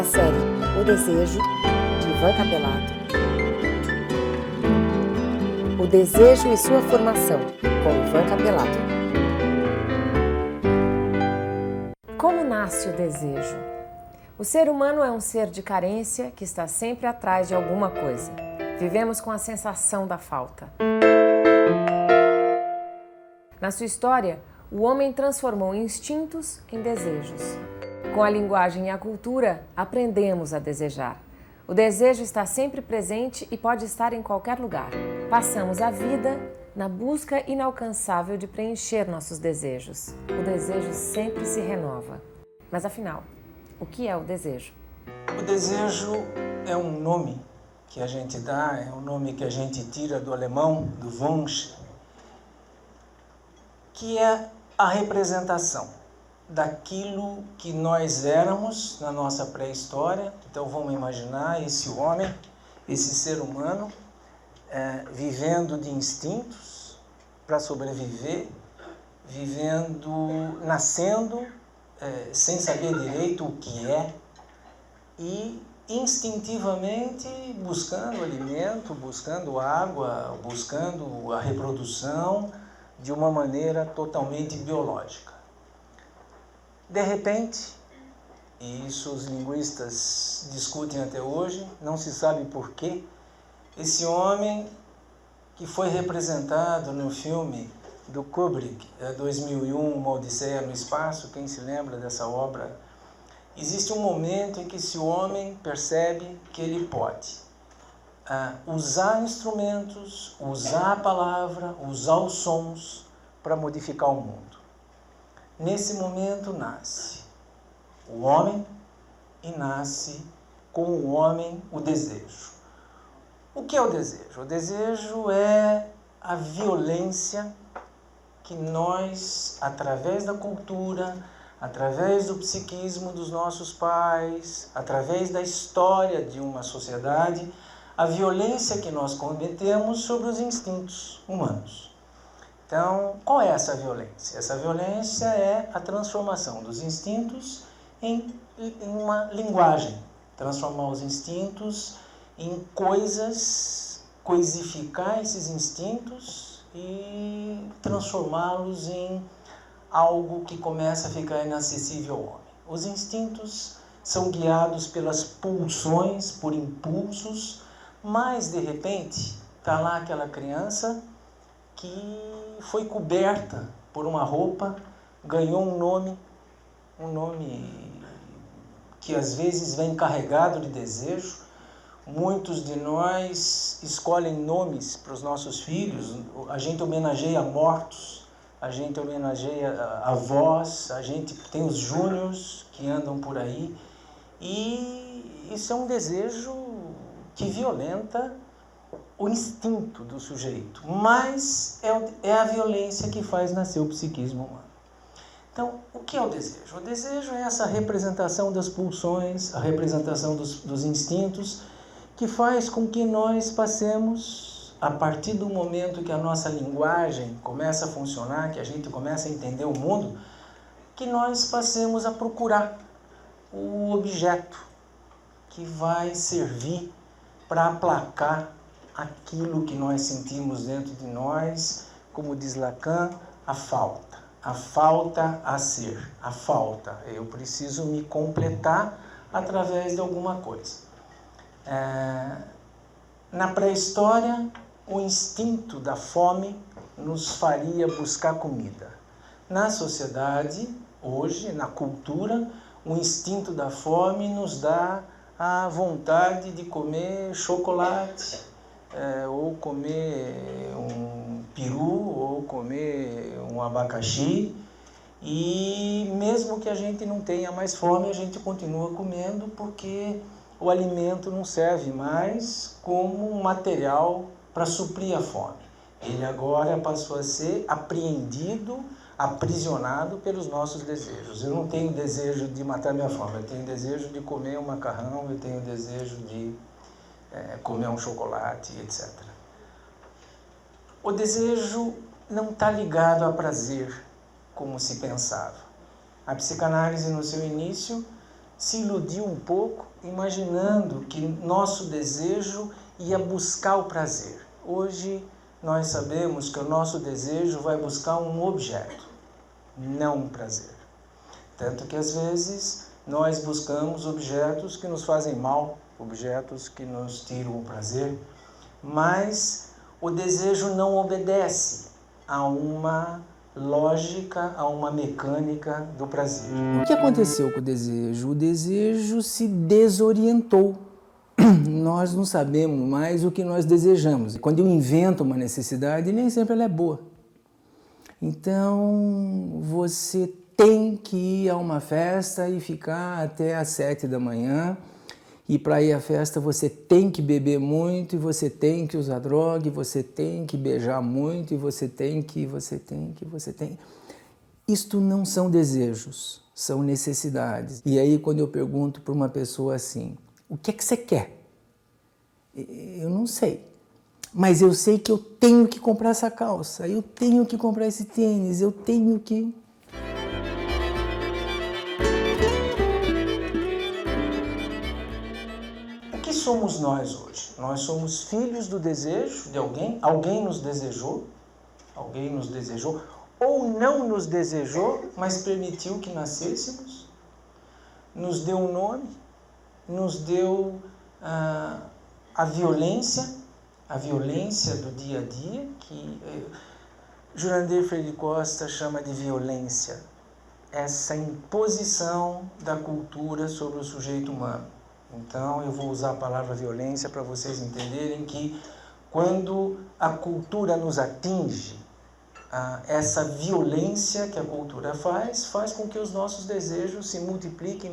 da série O Desejo, de Ivan Capelato. O Desejo e sua formação, com Ivan Capelato. Como nasce o desejo? O ser humano é um ser de carência que está sempre atrás de alguma coisa. Vivemos com a sensação da falta. Na sua história, o homem transformou instintos em desejos. Com a linguagem e a cultura, aprendemos a desejar. O desejo está sempre presente e pode estar em qualquer lugar. Passamos a vida na busca inalcançável de preencher nossos desejos. O desejo sempre se renova. Mas afinal, o que é o desejo? O desejo é um nome que a gente dá, é um nome que a gente tira do alemão, do Wunsch, que é a representação daquilo que nós éramos na nossa pré-história. Então vamos imaginar esse homem, esse ser humano, vivendo de instintos para sobreviver, nascendo sem saber direito o que é e instintivamente buscando alimento, buscando água, buscando a reprodução de uma maneira totalmente biológica. De repente, e isso os linguistas discutem até hoje, não se sabe porquê, esse homem que foi representado no filme do Kubrick, 2001, Uma Odisseia no Espaço, quem se lembra dessa obra? Existe um momento em que esse homem percebe que ele pode usar instrumentos, usar a palavra, usar os sons para modificar o mundo. Nesse momento nasce o homem e nasce com o homem o desejo. O que é o desejo? O desejo é a violência que nós, através da cultura, através do psiquismo dos nossos pais, através da história de uma sociedade, a violência que nós cometemos sobre os instintos humanos. Então, qual é essa violência? Essa violência é a transformação dos instintos em uma linguagem. Transformar os instintos em coisas, coisificar esses instintos e transformá-los em algo que começa a ficar inacessível ao homem. Os instintos são guiados pelas pulsões, por impulsos, mas de repente está lá aquela criança que foi coberta por uma roupa, ganhou um nome que às vezes vem carregado de desejo. Muitos de nós escolhem nomes para os nossos filhos, a gente homenageia mortos, a gente homenageia avós, a gente tem os júniors que andam por aí, e isso é um desejo que violenta o instinto do sujeito, mas é a violência que faz nascer o psiquismo humano. Então, o que é o desejo? O desejo é essa representação das pulsões, a representação dos instintos, que faz com que nós passemos, a partir do momento que a nossa linguagem começa a funcionar, que a gente começa a entender o mundo, que nós passemos a procurar o objeto que vai servir para aplacar aquilo que nós sentimos dentro de nós, como diz Lacan, a falta a ser, a falta. Eu preciso me completar através de alguma coisa. Na pré-história, o instinto da fome nos faria buscar comida. Na sociedade, hoje, na cultura, o instinto da fome nos dá a vontade de comer chocolate, ou comer um peru, ou comer um abacaxi, e mesmo que a gente não tenha mais fome, a gente continua comendo porque o alimento não serve mais como um material para suprir a fome. Ele agora passou a ser apreendido, aprisionado pelos nossos desejos. Eu não tenho desejo de matar minha fome, eu tenho desejo de comer um macarrão, eu tenho desejo de comer um chocolate, etc. O desejo não está ligado a prazer, como se pensava. A psicanálise, no seu início, se iludiu um pouco, imaginando que nosso desejo ia buscar o prazer. Hoje nós sabemos que o nosso desejo vai buscar um objeto, não um prazer. Tanto que às vezes nós buscamos objetos que nos fazem mal, objetos que nos tiram o prazer, mas o desejo não obedece a uma lógica, a uma mecânica do prazer. O que aconteceu com o desejo? O desejo se desorientou. Nós não sabemos mais o que nós desejamos. Quando eu invento uma necessidade, nem sempre ela é boa. Então, você tem que ir a uma festa e ficar até às 7 da manhã. E para ir à festa você tem que beber muito, e você tem que usar droga, e você tem que beijar muito, e você tem. Isto não são desejos, são necessidades. E aí quando eu pergunto para uma pessoa assim, o que é que você quer? Eu não sei, mas eu sei que eu tenho que comprar essa calça, eu tenho que comprar esse tênis, eu tenho que... O que somos nós hoje? Nós somos filhos do desejo de alguém? Alguém nos desejou? Ou não nos desejou, mas permitiu que nascêssemos? Nos deu um nome? Nos deu a violência do dia a dia, que Jurandir Freire Costa chama de violência, essa imposição da cultura sobre o sujeito humano. Então eu vou usar a palavra violência para vocês entenderem que quando a cultura nos atinge, essa violência que a cultura faz com que os nossos desejos se multipliquem,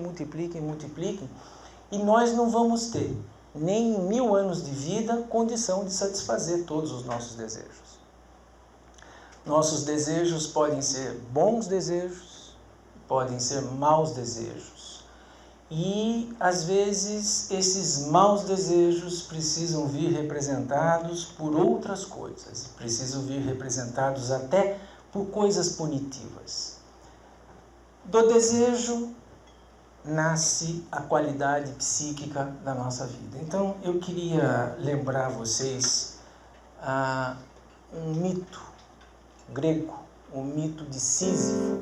e nós não vamos ter, nem em 1000 anos de vida, condição de satisfazer todos os nossos desejos. Nossos desejos podem ser bons desejos, podem ser maus desejos. E, às vezes, esses maus desejos precisam vir representados por outras coisas, precisam vir representados até por coisas punitivas. Do desejo nasce a qualidade psíquica da nossa vida. Então, eu queria lembrar a vocês um mito grego, o mito de Sísifo.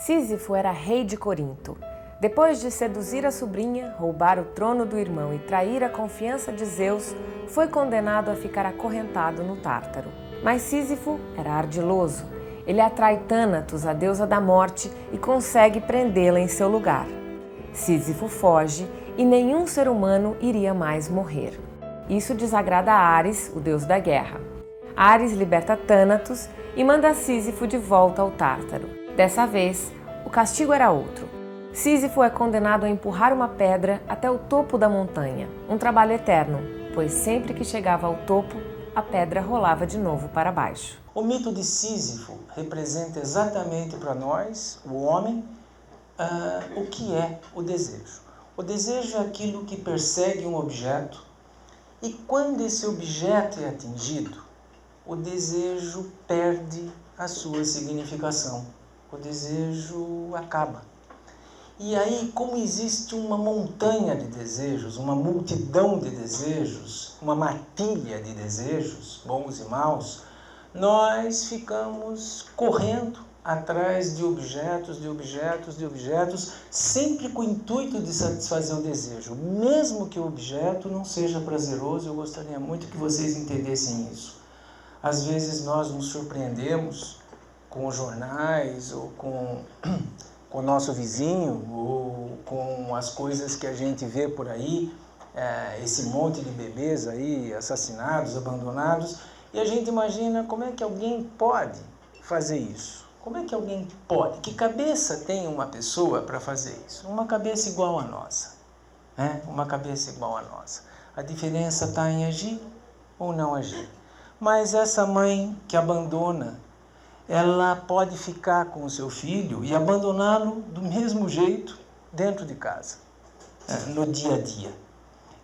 Sísifo era rei de Corinto. Depois de seduzir a sobrinha, roubar o trono do irmão e trair a confiança de Zeus, foi condenado a ficar acorrentado no Tártaro. Mas Sísifo era ardiloso. Ele atrai Tânatos, a deusa da morte, e consegue prendê-la em seu lugar. Sísifo foge e nenhum ser humano iria mais morrer. Isso desagrada a Ares, o deus da guerra. Ares liberta Tânatos e manda Sísifo de volta ao Tártaro. Dessa vez, o castigo era outro. Sísifo é condenado a empurrar uma pedra até o topo da montanha, um trabalho eterno, pois sempre que chegava ao topo, a pedra rolava de novo para baixo. O mito de Sísifo representa exatamente para nós, o homem, o que é o desejo. O desejo é aquilo que persegue um objeto, e quando esse objeto é atingido, o desejo perde a sua significação. O desejo acaba. E aí, como existe uma montanha de desejos, uma multidão de desejos, uma matilha de desejos, bons e maus, nós ficamos correndo atrás de objetos, sempre com o intuito de satisfazer o desejo. Mesmo que o objeto não seja prazeroso, eu gostaria muito que vocês entendessem isso. Às vezes nós nos surpreendemos com os jornais, ou com o nosso vizinho, ou com as coisas que a gente vê por aí, esse monte de bebês aí assassinados, abandonados, e a gente imagina como é que alguém pode fazer isso. Como é que alguém pode? Que cabeça tem uma pessoa para fazer isso? Uma cabeça igual a nossa. Uma cabeça igual a nossa. A diferença está em agir ou não agir. Mas essa mãe que abandona, ela pode ficar com o seu filho e abandoná-lo do mesmo jeito dentro de casa, no dia a dia.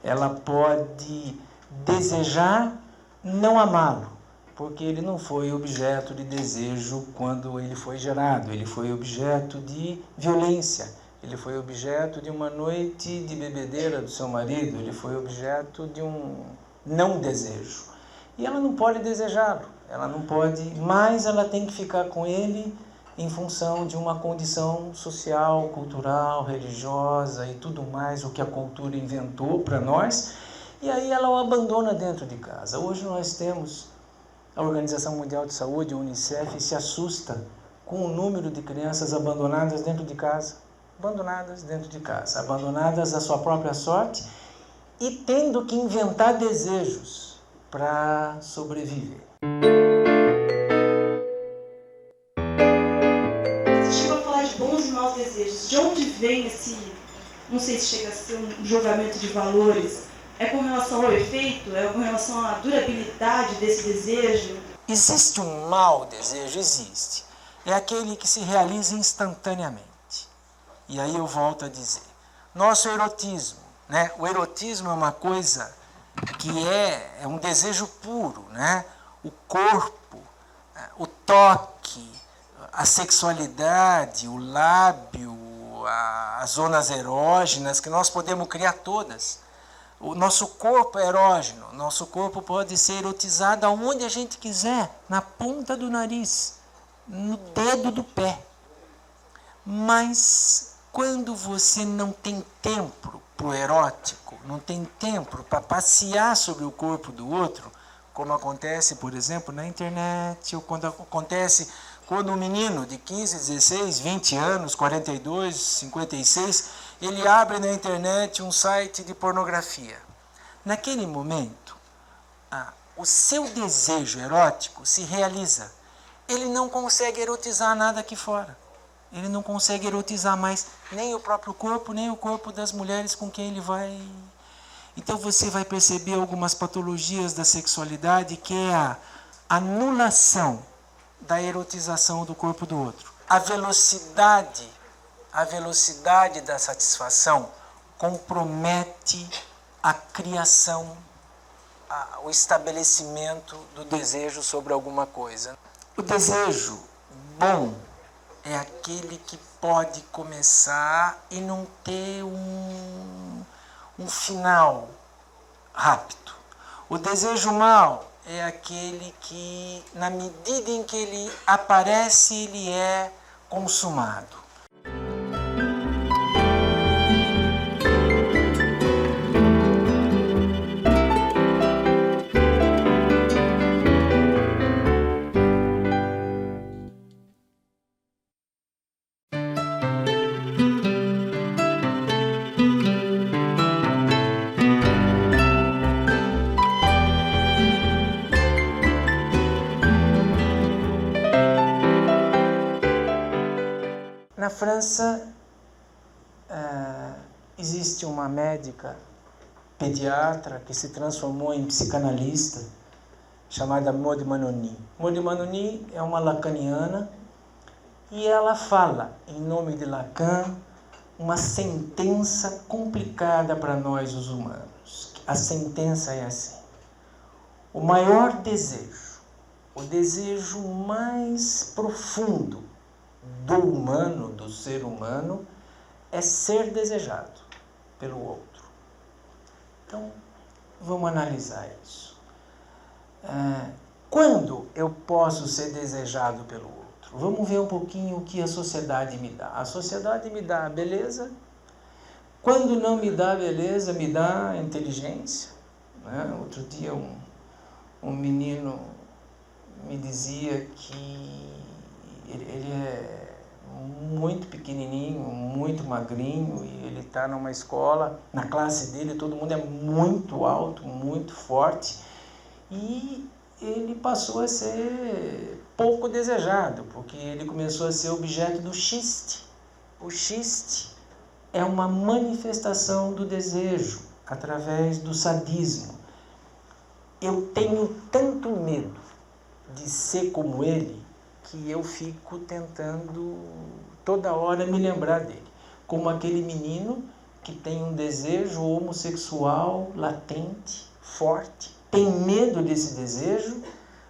Ela pode desejar não amá-lo, porque ele não foi objeto de desejo quando ele foi gerado, ele foi objeto de violência, ele foi objeto de uma noite de bebedeira do seu marido, ele foi objeto de um não desejo. E ela não pode desejá-lo, ela não pode, mas ela tem que ficar com ele em função de uma condição social, cultural, religiosa e tudo mais, o que a cultura inventou para nós, e aí ela o abandona dentro de casa. Hoje nós temos a Organização Mundial de Saúde, a Unicef, se assusta com o número de crianças abandonadas dentro de casa, abandonadas à sua própria sorte e tendo que inventar desejos para sobreviver. Você chegou a falar de bons e maus desejos. De onde vem esse, não sei se chega a ser um julgamento de valores? É com relação ao efeito? É com relação à durabilidade desse desejo? Existe um mau desejo? Existe. É aquele que se realiza instantaneamente. E aí eu volto a dizer, nosso erotismo, né? O erotismo é uma coisa que é um desejo puro, né? O corpo, o toque, a sexualidade, o lábio, as zonas erógenas, que nós podemos criar todas. O nosso corpo é erógeno, nosso corpo pode ser erotizado aonde a gente quiser, na ponta do nariz, no dedo do pé. Mas quando você não tem tempo para o erótico, não tem tempo para passear sobre o corpo do outro, como acontece, por exemplo, na internet, ou quando um menino de 15, 16, 20 anos, 42, 56, ele abre na internet um site de pornografia. Naquele momento, o seu desejo erótico se realiza. Ele não consegue erotizar nada aqui fora. Ele não consegue erotizar mais nem o próprio corpo, nem o corpo das mulheres com quem ele vai. Então você vai perceber algumas patologias da sexualidade, que é a anulação da erotização do corpo do outro. A velocidade da satisfação compromete a criação, o estabelecimento do desejo sobre alguma coisa. O desejo bom é aquele que pode começar e não ter um final rápido. O desejo mau é aquele que, na medida em que ele aparece, ele é consumado. Na França, existe uma médica pediatra que se transformou em psicanalista, chamada Maud Manoni. Maud Manoni é uma lacaniana e ela fala, em nome de Lacan, uma sentença complicada para nós, os humanos. A sentença é assim: o maior desejo, o desejo mais profundo do humano, do ser humano, é ser desejado pelo outro. Então, vamos analisar isso. Quando eu posso ser desejado pelo outro? Vamos ver um pouquinho o que a sociedade me dá. A sociedade me dá a beleza. Quando não me dá beleza, me dá inteligência. Né? Outro dia um menino me dizia que ele é muito pequenininho, muito magrinho, e ele está numa escola, na classe dele todo mundo é muito alto, muito forte, e ele passou a ser pouco desejado, porque ele começou a ser objeto do xiste. O xiste é uma manifestação do desejo através do sadismo. Eu tenho tanto medo de ser como ele, que eu fico tentando toda hora me lembrar dele. Como aquele menino que tem um desejo homossexual latente, forte, tem medo desse desejo,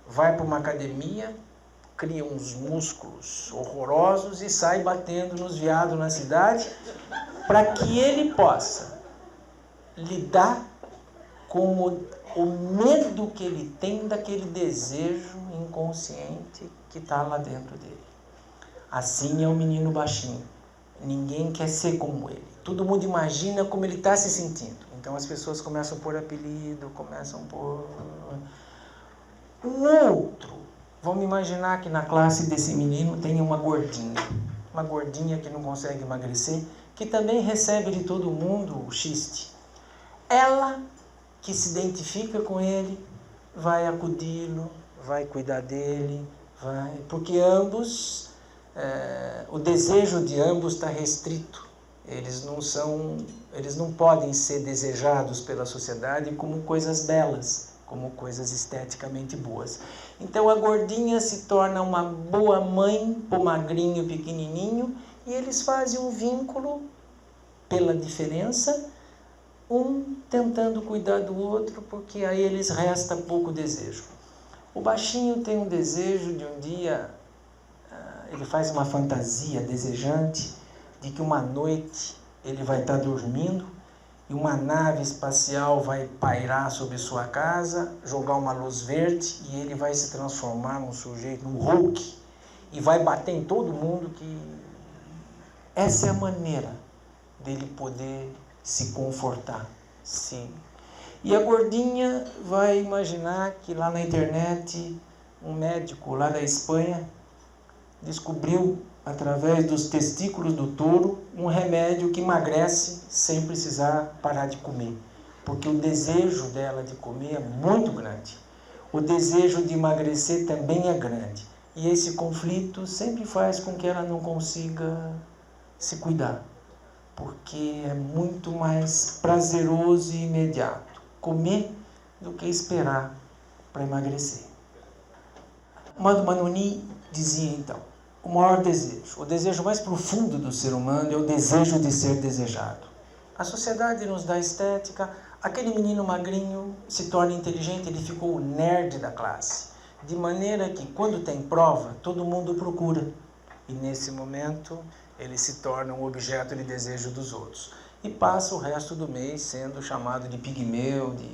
vai para uma academia, cria uns músculos horrorosos e sai batendo nos viados na cidade para que ele possa lidar com o medo que ele tem daquele desejo inconsciente que está lá dentro dele. Assim é o menino baixinho. Ninguém quer ser como ele. Todo mundo imagina como ele está se sentindo. Então as pessoas começam a pôr apelido, começam a pôr... O outro, vamos imaginar que na classe desse menino tem uma gordinha que não consegue emagrecer, que também recebe de todo mundo o xiste. Ela, que se identifica com ele, vai acudi-lo, vai cuidar dele, porque ambos, o desejo de ambos está restrito. Eles não podem ser desejados pela sociedade como coisas belas, como coisas esteticamente boas. Então a gordinha se torna uma boa mãe para o magrinho pequenininho e eles fazem um vínculo pela diferença, um tentando cuidar do outro, porque aí eles resta pouco desejo. O baixinho tem um desejo de um dia, ele faz uma fantasia desejante de que uma noite ele vai estar dormindo e uma nave espacial vai pairar sobre sua casa, jogar uma luz verde e ele vai se transformar num sujeito, num Hulk, e vai bater em todo mundo. Essa é a maneira dele poder se confortar. Sim. E a gordinha vai imaginar que lá na internet um médico lá da Espanha descobriu, através dos testículos do touro, um remédio que emagrece sem precisar parar de comer. Porque o desejo dela de comer é muito grande. O desejo de emagrecer também é grande. E esse conflito sempre faz com que ela não consiga se cuidar. Porque é muito mais prazeroso e imediato comer do que esperar para emagrecer. Madhu Manoni dizia então: o maior desejo, o desejo mais profundo do ser humano é o desejo de ser desejado. A sociedade nos dá estética, aquele menino magrinho se torna inteligente, ele ficou o nerd da classe. De maneira que quando tem prova, todo mundo procura. E nesse momento ele se torna um objeto de desejo dos outros. E passa o resto do mês sendo chamado de pigmeu, de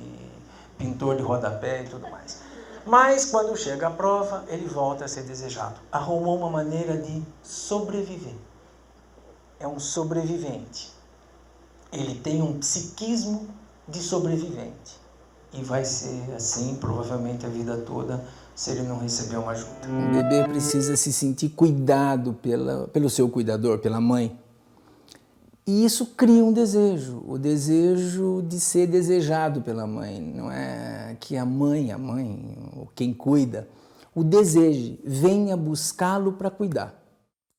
pintor de rodapé e tudo mais. Mas quando chega a prova, ele volta a ser desejado. Arrumou uma maneira de sobreviver. É um sobrevivente. Ele tem um psiquismo de sobrevivente. E vai ser assim, provavelmente, a vida toda, se ele não receber uma ajuda. Um bebê precisa se sentir cuidado pelo seu cuidador, pela mãe. E isso cria um desejo, o desejo de ser desejado pela mãe. Não é que a mãe, quem cuida, o deseje, venha buscá-lo para cuidar.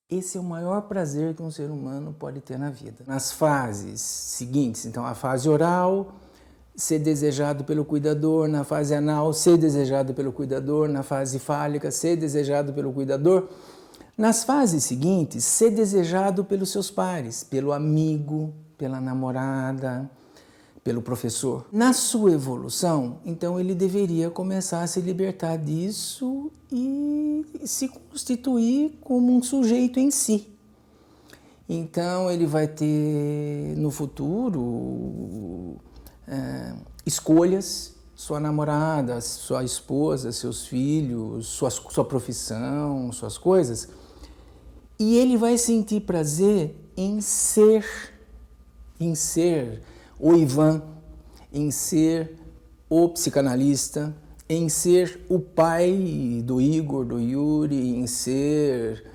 Esse é o maior prazer que um ser humano pode ter na vida. Nas fases seguintes, então a fase oral, ser desejado pelo cuidador, na fase anal, ser desejado pelo cuidador, na fase fálica, ser desejado pelo cuidador. Nas fases seguintes, ser desejado pelos seus pares, pelo amigo, pela namorada, pelo professor. Na sua evolução, então ele deveria começar a se libertar disso e se constituir como um sujeito em si. Então ele vai ter no futuro escolhas, sua namorada, sua esposa, seus filhos, sua profissão, suas coisas. E ele vai sentir prazer em ser o Ivan, em ser o psicanalista, em ser o pai do Igor, do Yuri, em ser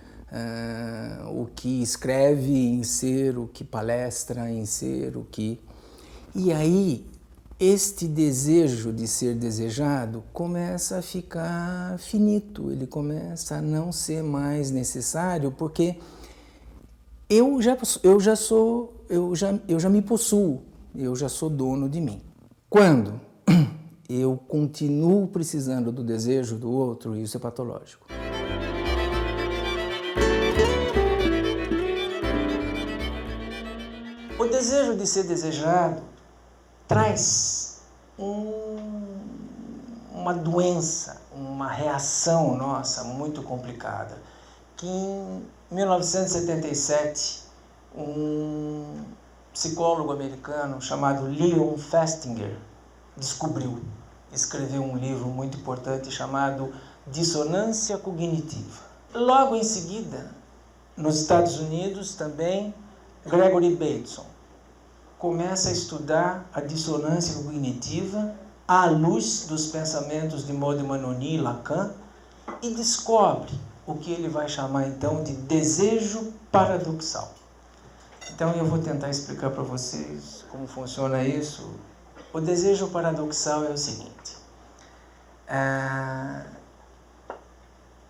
o que escreve, em ser o que palestra, em ser o que... E aí, este desejo de ser desejado começa a ficar finito, ele começa a não ser mais necessário, porque eu já me possuo, eu já sou dono de mim. Quando eu continuo precisando do desejo do outro, isso é patológico. O desejo de ser desejado traz uma doença, uma reação nossa muito complicada, que em 1977, um psicólogo americano chamado Leon Festinger escreveu um livro muito importante chamado Dissonância Cognitiva. Logo em seguida, nos Estados Unidos também, Gregory Bateson começa a estudar a dissonância cognitiva à luz dos pensamentos de Maud Manoni e Lacan e descobre o que ele vai chamar então de desejo paradoxal. Então eu vou tentar explicar para vocês como funciona isso. O desejo paradoxal é o seguinte: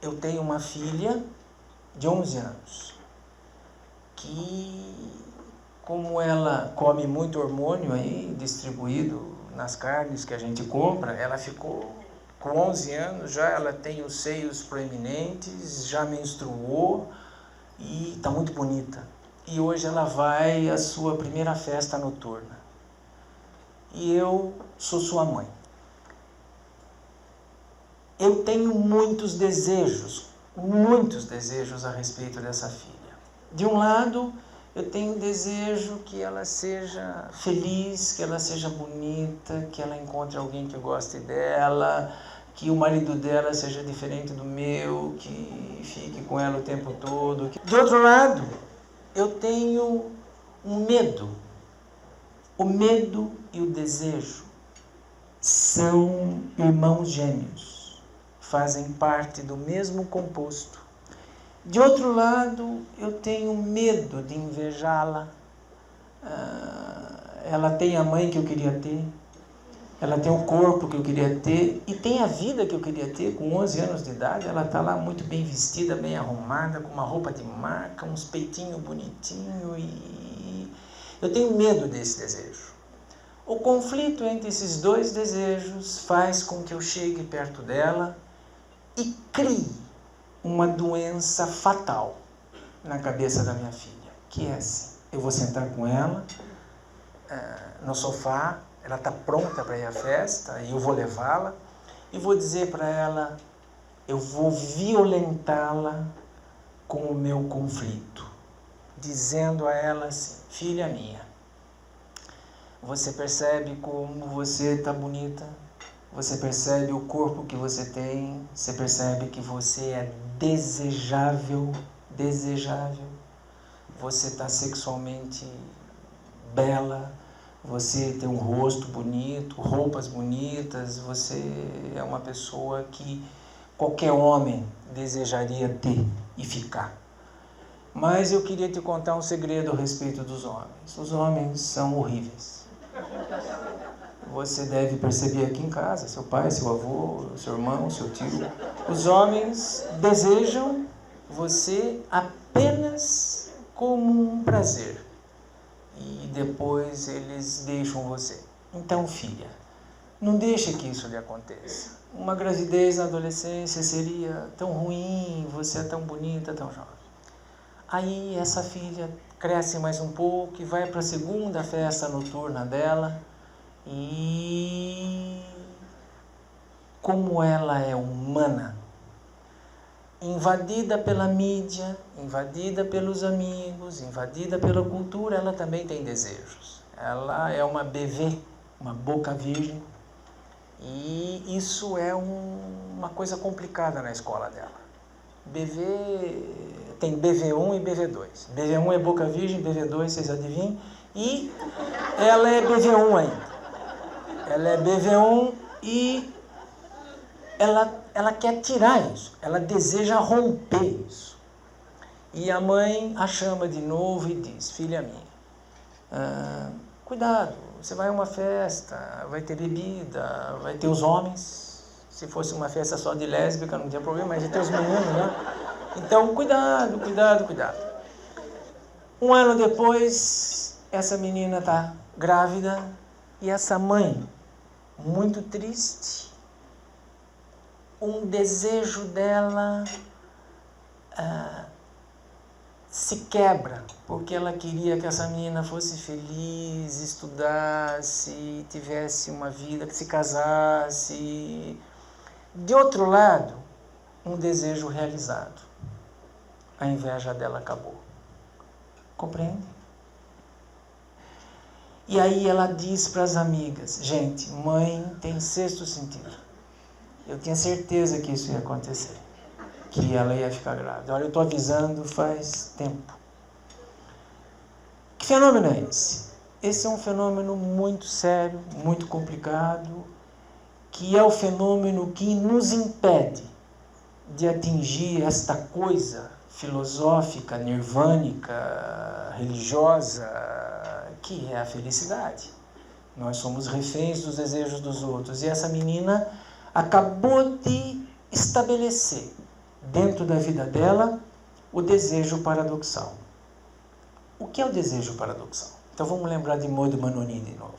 eu tenho uma filha de 11 anos que, como ela come muito hormônio aí distribuído nas carnes que a gente compra, ela ficou com 11 anos já, ela tem os seios proeminentes, já menstruou e está muito bonita. E hoje ela vai à sua primeira festa noturna. E eu sou sua mãe. Eu tenho muitos desejos a respeito dessa filha. De um lado, eu tenho desejo que ela seja feliz, que ela seja bonita, que ela encontre alguém que goste dela, que o marido dela seja diferente do meu, que fique com ela o tempo todo. De outro lado, eu tenho um medo. O medo e o desejo são irmãos gêmeos, fazem parte do mesmo composto. De outro lado, eu tenho medo de invejá-la. Ela tem a mãe que eu queria ter, ela tem o corpo que eu queria ter e tem a vida que eu queria ter. Com 11 anos de idade, ela está lá muito bem vestida, bem arrumada, com uma roupa de marca, uns peitinhos bonitinhos, e eu tenho medo desse desejo. O conflito entre esses dois desejos faz com que eu chegue perto dela e crie uma doença fatal na cabeça da minha filha, que é assim: eu vou sentar com ela no sofá, ela está pronta para ir à festa e eu vou levá-la e vou dizer para ela, eu vou violentá-la com o meu conflito, dizendo a ela assim: filha minha, você percebe como você está bonita? Você percebe o corpo que você tem? Você percebe que você é desejável? Você está sexualmente bela? Você tem um rosto bonito, roupas bonitas? Você é uma pessoa que qualquer homem desejaria ter e ficar. Mas eu queria te contar um segredo a respeito dos homens. Os homens são horríveis. Você deve perceber aqui em casa, seu pai, seu avô, seu irmão, seu tio. Os homens desejam você apenas como um prazer. E depois eles deixam você. Então, filha, não deixe que isso lhe aconteça. Uma gravidez na adolescência seria tão ruim, você é tão bonita, tão jovem. Aí essa filha cresce mais um pouco e vai para a segunda festa noturna dela. E como ela é humana, invadida pela mídia, invadida pelos amigos, invadida pela cultura, ela também tem desejos. Ela é uma BV, uma boca virgem, e isso é uma coisa complicada na escola dela. BV tem BV1 e BV2. BV1 é boca virgem, BV2, vocês adivinham? E ela é BV1 ainda. Ela é BV1 e ela quer tirar isso, ela deseja romper isso. E a mãe a chama de novo e diz: filha minha, cuidado, você vai a uma festa, vai ter bebida, vai ter os homens. Se fosse uma festa só de lésbica não tinha problema, mas vai ter os meninos, né? Então, cuidado. Um ano depois, essa menina está grávida e essa mãe, muito triste, um desejo dela se quebra, porque ela queria que essa menina fosse feliz, estudasse, tivesse uma vida, que se casasse. De outro lado, um desejo realizado. A inveja dela acabou. Compreende? E aí ela diz para as amigas, gente, mãe tem sexto sentido. Eu tinha certeza que isso ia acontecer, que ela ia ficar grávida. Olha, eu estou avisando faz tempo. Que fenômeno é esse? Esse é um fenômeno muito sério, muito complicado, que é o fenômeno que nos impede de atingir esta coisa filosófica, nirvânica, religiosa, que é a felicidade. Nós somos reféns dos desejos dos outros. E essa menina acabou de estabelecer, dentro da vida dela, o desejo paradoxal. O que é o desejo paradoxal? Então vamos lembrar de Maud Manonin de novo.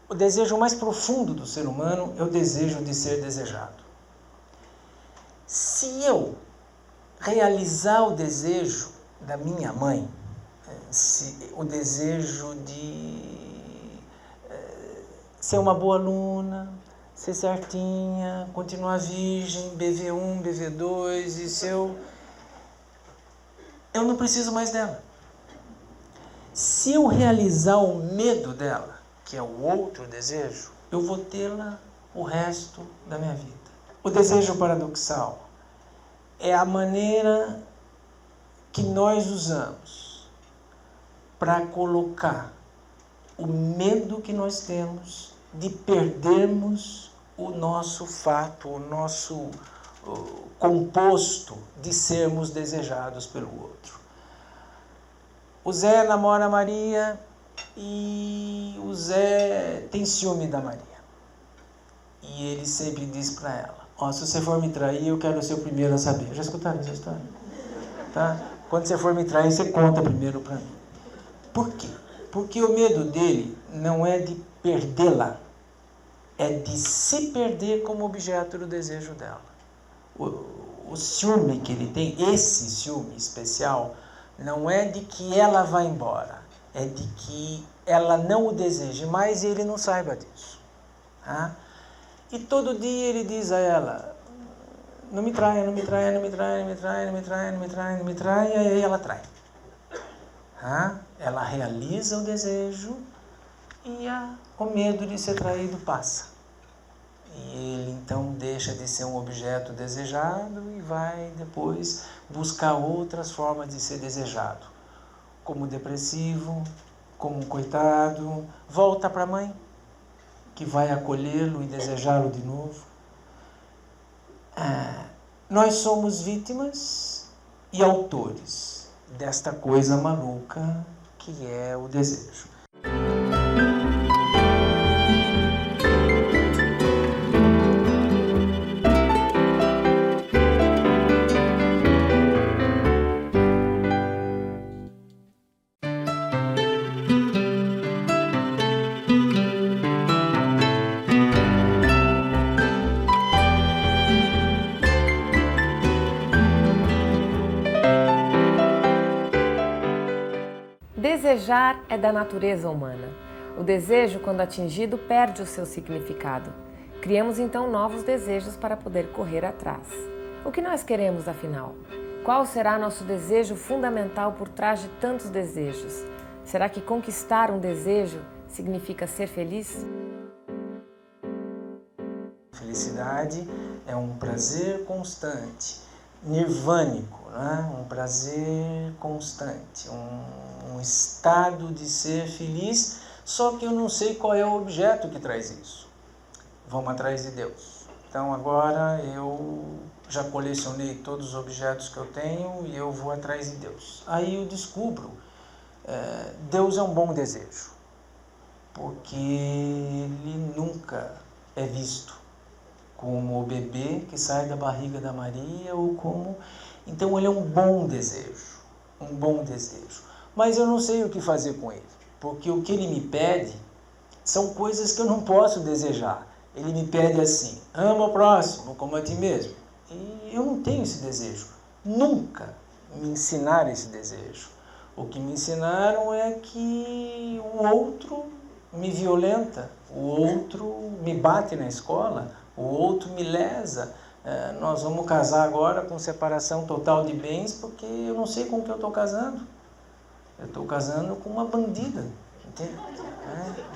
O desejo mais profundo do ser humano é o desejo de ser desejado. Se eu realizar o desejo da minha mãe, o desejo de ser uma boa aluna, ser certinha, continuar virgem, BV1, BV2, e se eu não preciso mais dela. Se eu realizar o medo dela, que é o outro desejo, eu vou tê-la o resto da minha vida. O desejo paradoxal é a maneira que nós usamos para colocar o medo que nós temos de perdermos o nosso fato, o nosso composto de sermos desejados pelo outro. O Zé namora a Maria e o Zé tem ciúme da Maria. E ele sempre diz para ela, se você for me trair, eu quero ser o primeiro a saber. Já escutaram essa história? Tá? Quando você for me trair, você conta primeiro para mim. Por quê? Porque o medo dele não é de perdê-la, é de se perder como objeto do desejo dela. O ciúme que ele tem, esse ciúme especial, não é de que ela vá embora, é de que ela não o deseje mais e ele não saiba disso. Tá? E todo dia ele diz a ela, não me traia, não me traia, não me traia, não me traia, não me traia, não me traia, não me traia, e aí ela trai. Tá? Ela realiza o desejo e o medo de ser traído passa. E ele então deixa de ser um objeto desejado e vai depois buscar outras formas de ser desejado. Como depressivo, como um coitado, volta para a mãe, que vai acolhê-lo e desejá-lo de novo. Nós somos vítimas e autores desta coisa maluca que é o desejo. Desejar é da natureza humana. O desejo, quando atingido, perde o seu significado. Criamos então novos desejos para poder correr atrás. O que nós queremos, afinal? Qual será nosso desejo fundamental por trás de tantos desejos? Será que conquistar um desejo significa ser feliz? Felicidade é um prazer constante, nirvânico, né? Um prazer constante, um estado de ser feliz, só que eu não sei qual é o objeto que traz isso. Vamos atrás de Deus. Então agora eu já colecionei todos os objetos que eu tenho e eu vou atrás de Deus. Aí eu descubro, Deus é um bom desejo, porque ele nunca é visto como o bebê que sai da barriga da Maria ou como... Então ele é um bom desejo, um bom desejo. Mas eu não sei o que fazer com ele, porque o que ele me pede são coisas que eu não posso desejar. Ele me pede assim, ama o próximo como a ti mesmo. E eu não tenho esse desejo. Nunca me ensinaram esse desejo. O que me ensinaram é que o outro me violenta, o outro me bate na escola, o outro me lesa. Nós vamos casar agora com separação total de bens porque eu não sei com que eu estou casando. Eu estou casando com uma bandida, entende?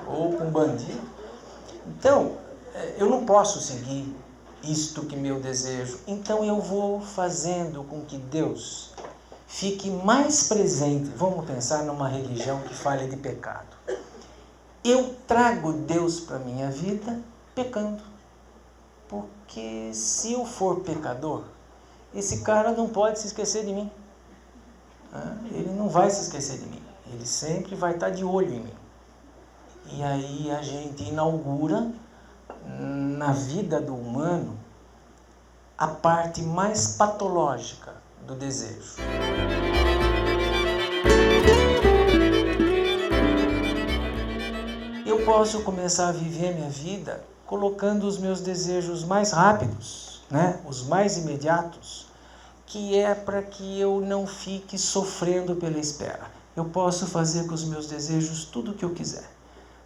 Ou com um bandido. Então, eu não posso seguir isto que meu desejo. Então eu vou fazendo com que Deus fique mais presente. Vamos pensar numa religião que fale de pecado. Eu trago Deus para a minha vida pecando. Porque se eu for pecador, esse cara não pode se esquecer de mim. Ele não vai se esquecer de mim. Ele sempre vai estar de olho em mim. E aí a gente inaugura na vida do humano a parte mais patológica do desejo. Eu posso começar a viver minha vida colocando os meus desejos mais rápidos, né? Os mais imediatos, que é para que eu não fique sofrendo pela espera. Eu posso fazer com os meus desejos tudo o que eu quiser.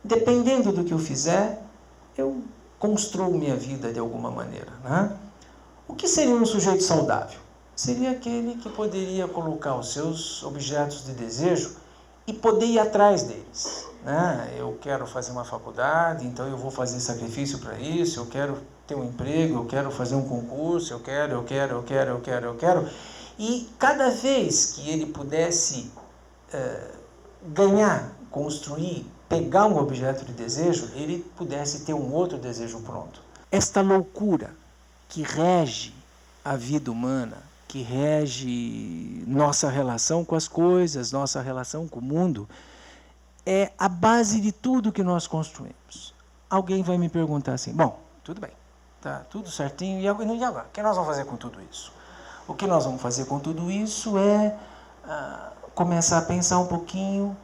Dependendo do que eu fizer, eu construo minha vida de alguma maneira, né? O que seria um sujeito saudável? Seria aquele que poderia colocar os seus objetos de desejo e poder ir atrás deles, né? Eu quero fazer uma faculdade, então eu vou fazer sacrifício para isso, eu quero ter um emprego, eu quero fazer um concurso, eu quero. E cada vez que ele pudesse ganhar, construir, pegar um objeto de desejo, ele pudesse ter um outro desejo pronto. Esta loucura que rege a vida humana, que rege nossa relação com as coisas, nossa relação com o mundo, é a base de tudo que nós construímos. Alguém vai me perguntar assim, bom, tudo bem, tá tudo certinho, e agora? O que nós vamos fazer com tudo isso? O que nós vamos fazer com tudo isso é começar a pensar um pouquinho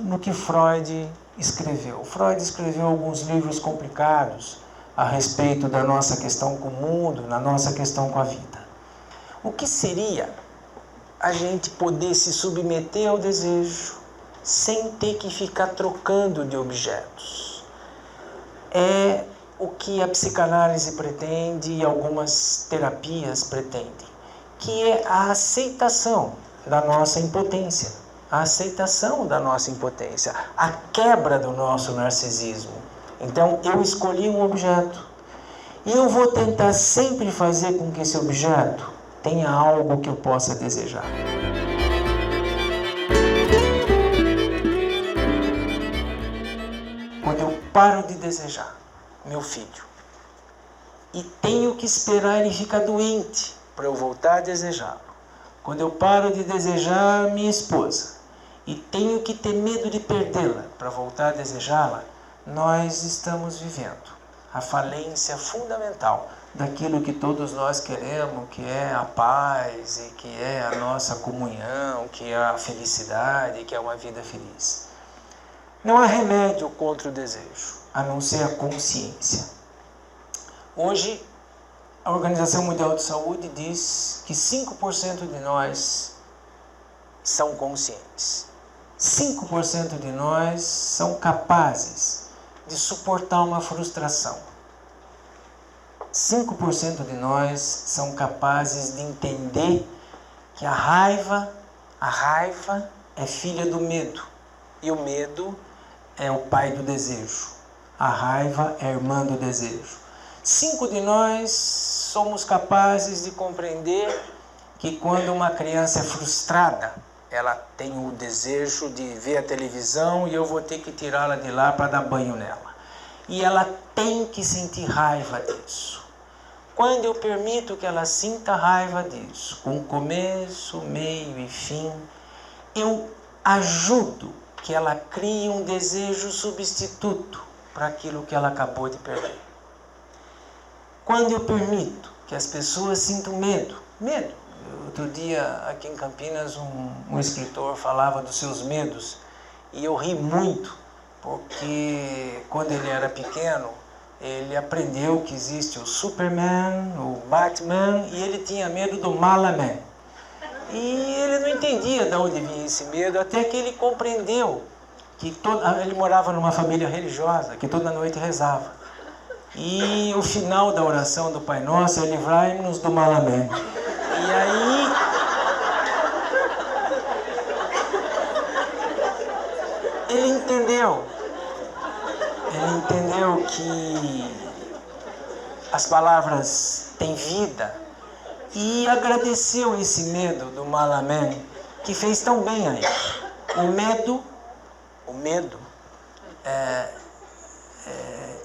no que Freud escreveu. Freud escreveu alguns livros complicados a respeito da nossa questão com o mundo, na nossa questão com a vida. O que seria a gente poder se submeter ao desejo sem ter que ficar trocando de objetos? É o que a psicanálise pretende e algumas terapias pretendem, que é a aceitação da nossa impotência, a aceitação da nossa impotência, a quebra do nosso narcisismo. Então, eu escolhi um objeto e eu vou tentar sempre fazer com que esse objeto tenha algo que eu possa desejar. Quando eu paro de desejar meu filho e tenho que esperar ele ficar doente para eu voltar a desejá-lo, quando eu paro de desejar minha esposa e tenho que ter medo de perdê-la para voltar a desejá-la, nós estamos vivendo a falência fundamental daquilo que todos nós queremos, que é a paz e que é a nossa comunhão, que é a felicidade, que é uma vida feliz. Não há remédio contra o desejo, a não ser a consciência. Hoje, a Organização Mundial de Saúde diz que 5% de nós são conscientes. 5% de nós são capazes de suportar uma frustração. 5% de nós são capazes de entender que a raiva é filha do medo. E o medo é o pai do desejo. A raiva é a irmã do desejo. 5 de nós somos capazes de compreender que quando uma criança é frustrada, ela tem o desejo de ver a televisão e eu vou ter que tirá-la de lá para dar banho nela. E ela tem que sentir raiva disso. Quando eu permito que ela sinta raiva disso, com começo, meio e fim, eu ajudo que ela crie um desejo substituto para aquilo que ela acabou de perder. Quando eu permito que as pessoas sintam medo. Outro dia, aqui em Campinas, um escritor falava dos seus medos e eu ri muito, porque quando ele era pequeno, ele aprendeu que existe o Superman, o Batman, e ele tinha medo do Malaman. E ele não entendia de onde vinha esse medo, até que ele compreendeu que ele morava numa família religiosa, que toda noite rezava. E o final da oração do Pai Nosso é livrai-nos do mal, amém. E aí, ele entendeu que as palavras têm vida e agradeceu esse medo do mal, amém, que fez tão bem a ele. O medo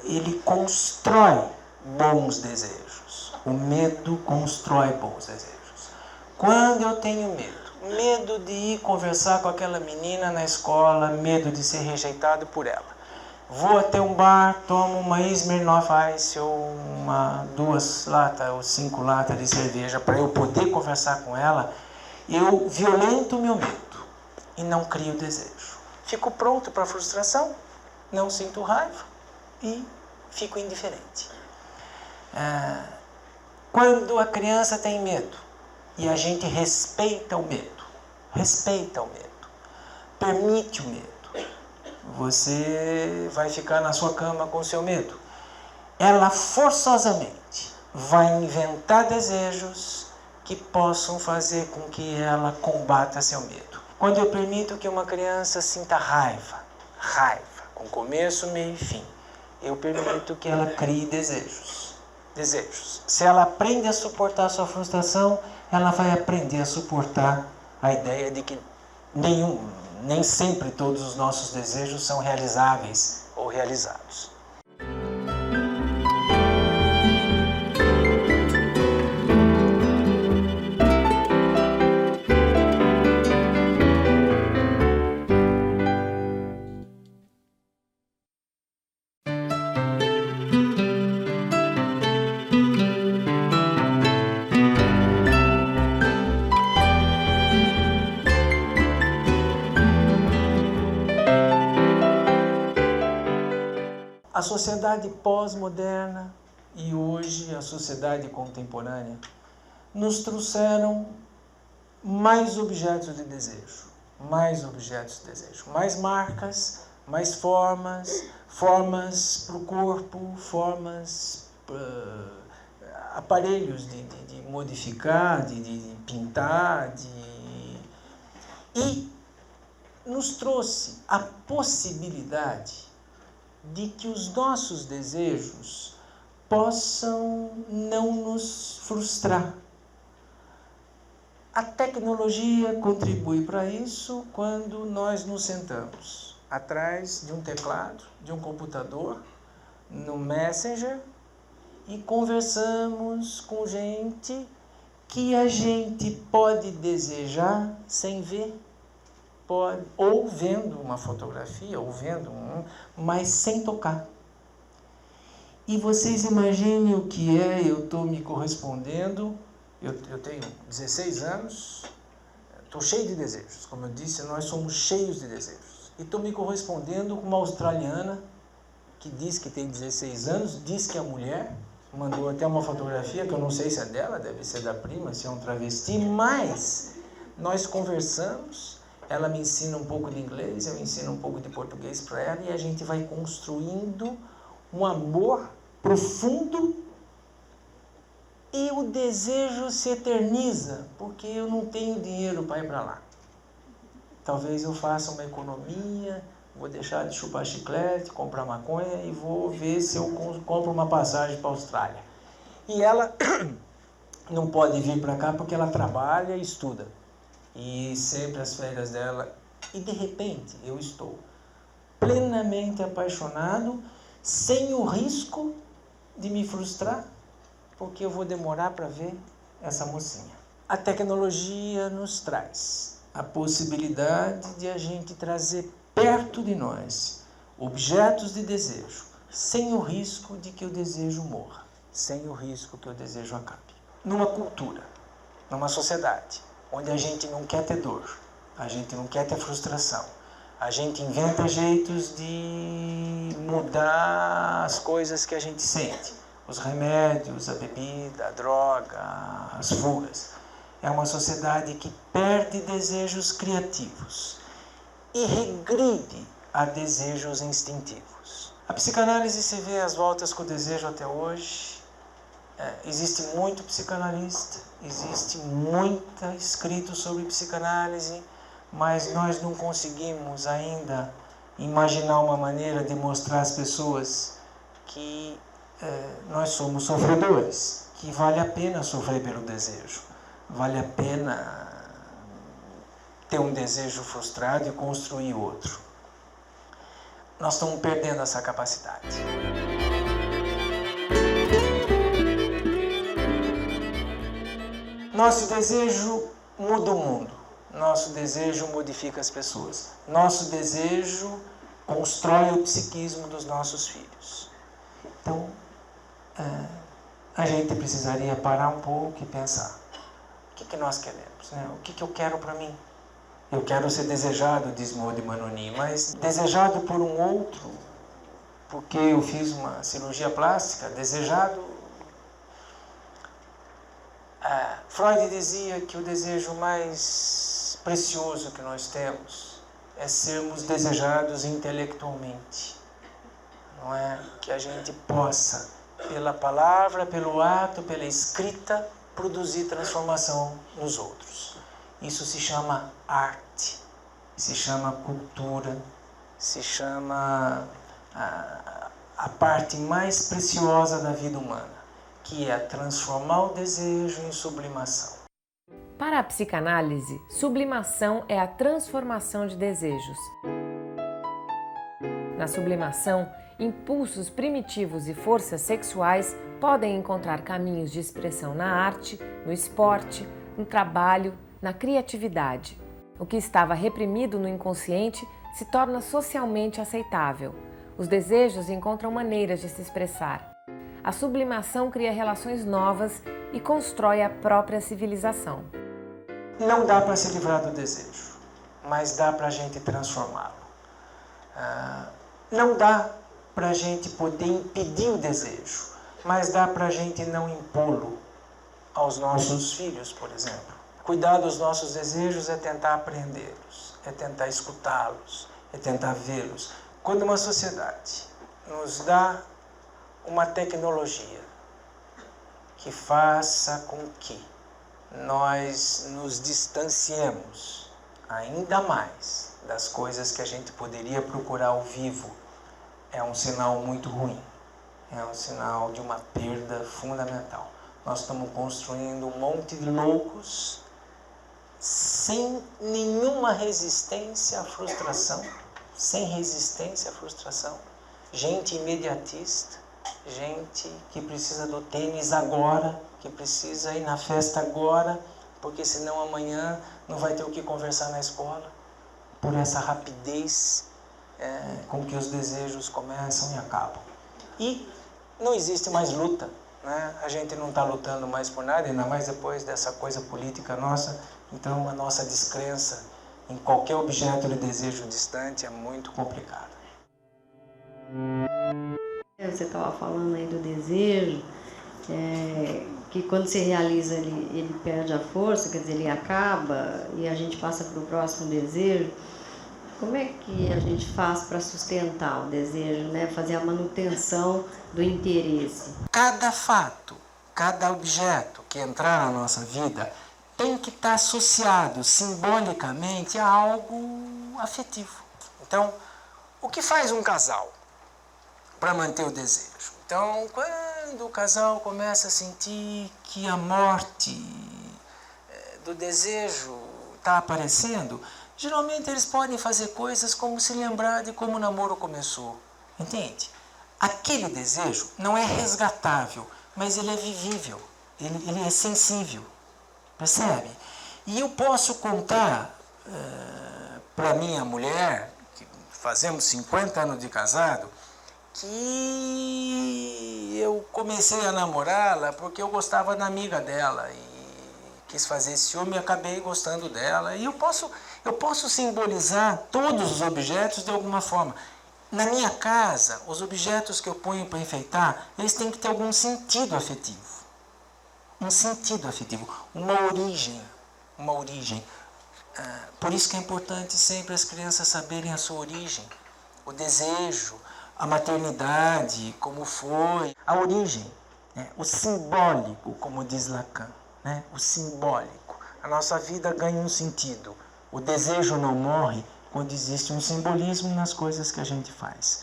ele constrói bons desejos. O medo constrói bons desejos. Quando eu tenho medo de ir conversar com aquela menina na escola, medo de ser rejeitado por ela, vou até um bar, tomo uma Smirnoff Ice ou 2 latas ou 5 latas de cerveja para eu poder conversar com ela, eu violento o meu medo e não crio desejo. Fico pronto para a frustração, não sinto raiva e fico indiferente. Quando a criança tem medo e a gente respeita o medo, permite o medo, você vai ficar na sua cama com o seu medo. Ela forçosamente vai inventar desejos que possam fazer com que ela combata seu medo. Quando eu permito que uma criança sinta raiva, com começo, meio e fim, eu permito que ela crie desejos. Se ela aprende a suportar a sua frustração, ela vai aprender a suportar a ideia de que nem sempre todos os nossos desejos são realizáveis ou realizados. A sociedade pós-moderna e hoje a sociedade contemporânea nos trouxeram mais objetos de desejo, mais marcas, mais formas para o corpo, aparelhos de modificar, de pintar, e nos trouxe a possibilidade de que os nossos desejos possam não nos frustrar. A tecnologia contribui para isso quando nós nos sentamos atrás de um teclado, de um computador, no Messenger e conversamos com gente que a gente pode desejar sem ver. Ou vendo uma fotografia, ou vendo mas sem tocar. E vocês imaginem o que eu estou me correspondendo, eu tenho 16 anos, estou cheio de desejos, como eu disse, nós somos cheios de desejos. E estou me correspondendo com uma australiana que diz que tem 16 anos, diz que é mulher, mandou até uma fotografia que eu não sei se é dela, deve ser da prima, se é um travesti, mas nós conversamos. Ela me ensina um pouco de inglês, eu ensino um pouco de português para ela e a gente vai construindo um amor profundo e o desejo se eterniza, porque eu não tenho dinheiro para ir para lá. Talvez eu faça uma economia, vou deixar de chupar chiclete, comprar maconha e vou ver se eu compro uma passagem para a Austrália. E ela não pode vir para cá porque ela trabalha e estuda. E sempre as férias dela, e de repente eu estou plenamente apaixonado, sem o risco de me frustrar, porque eu vou demorar para ver essa mocinha. A tecnologia nos traz a possibilidade de a gente trazer perto de nós objetos de desejo, sem o risco de que o desejo morra, sem o risco que o desejo acabe. Numa cultura, numa sociedade, onde a gente não quer ter dor, a gente não quer ter frustração, a gente inventa jeitos de mudar as coisas que a gente sente, os remédios, a bebida, a droga, as fugas. É uma sociedade que perde desejos criativos e regride a desejos instintivos. A psicanálise se vê às voltas com o desejo até hoje. Existe muito psicanalista, existe muito escrito sobre psicanálise, mas nós não conseguimos ainda imaginar uma maneira de mostrar às pessoas que nós somos sofredores, que vale a pena sofrer pelo desejo, vale a pena ter um desejo frustrado e construir outro. Nós estamos perdendo essa capacidade. Nosso desejo muda o mundo. Nosso desejo modifica as pessoas. Nosso desejo constrói o psiquismo dos nossos filhos. Então, a gente precisaria parar um pouco e pensar. O que nós queremos? Né? O que eu quero para mim? Eu quero ser desejado, diz Maud Manoni, mas desejado por um outro, porque eu fiz uma cirurgia plástica, desejado. Freud dizia que o desejo mais precioso que nós temos é sermos desejados intelectualmente. Não é? Que a gente possa, pela palavra, pelo ato, pela escrita, produzir transformação nos outros. Isso se chama arte, se chama cultura, se chama a parte mais preciosa da vida humana, que é transformar o desejo em sublimação. Para a psicanálise, sublimação é a transformação de desejos. Na sublimação, impulsos primitivos e forças sexuais podem encontrar caminhos de expressão na arte, no esporte, no trabalho, na criatividade. O que estava reprimido no inconsciente se torna socialmente aceitável. Os desejos encontram maneiras de se expressar. A sublimação cria relações novas e constrói a própria civilização. Não dá para se livrar do desejo, mas dá para a gente transformá-lo. Não dá para a gente poder impedir o desejo, mas dá para a gente não impô-lo aos nossos filhos, por exemplo. Cuidar dos nossos desejos é tentar aprendê-los, é tentar escutá-los, é tentar vê-los. Quando uma sociedade nos dá uma tecnologia que faça com que nós nos distanciemos ainda mais das coisas que a gente poderia procurar ao vivo, é um sinal muito ruim, é um sinal de uma perda fundamental. Nós estamos construindo um monte de loucos sem nenhuma resistência à frustração, gente imediatista, gente que precisa do tênis agora, que precisa ir na festa agora, porque senão amanhã não vai ter o que conversar na escola, por essa rapidez com que os desejos começam e acabam. E não existe mais luta, né? A gente não está lutando mais por nada, ainda mais depois dessa coisa política nossa. Então a nossa descrença em qualquer objeto de desejo distante é muito complicada. Você estava falando aí do desejo, que quando se realiza ele perde a força, quer dizer, ele acaba e a gente passa para o próximo desejo. Como é que a gente faz para sustentar o desejo, né? Fazer a manutenção do interesse? Cada fato, cada objeto que entrar na nossa vida tem que estar associado simbolicamente a algo afetivo. Então, o que faz um casal para manter o desejo? Então, quando o casal começa a sentir que a morte do desejo está aparecendo, geralmente eles podem fazer coisas como se lembrar de como o namoro começou. Entende? Aquele desejo não é resgatável, mas ele é vivível, ele é sensível. Percebe? E eu posso contar para minha mulher, que fazemos 50 anos de casado, que eu comecei a namorá-la porque eu gostava da amiga dela e quis fazer ciúme e acabei gostando dela. E eu posso simbolizar todos os objetos de alguma forma. Na minha casa, os objetos que eu ponho para enfeitar, eles têm que ter algum sentido afetivo. Um sentido afetivo, uma origem. Por isso que é importante sempre as crianças saberem a sua origem, o desejo, a maternidade, como foi, a origem, né? O simbólico, como diz Lacan, né? O simbólico. A nossa vida ganha um sentido. O desejo não morre quando existe um simbolismo nas coisas que a gente faz.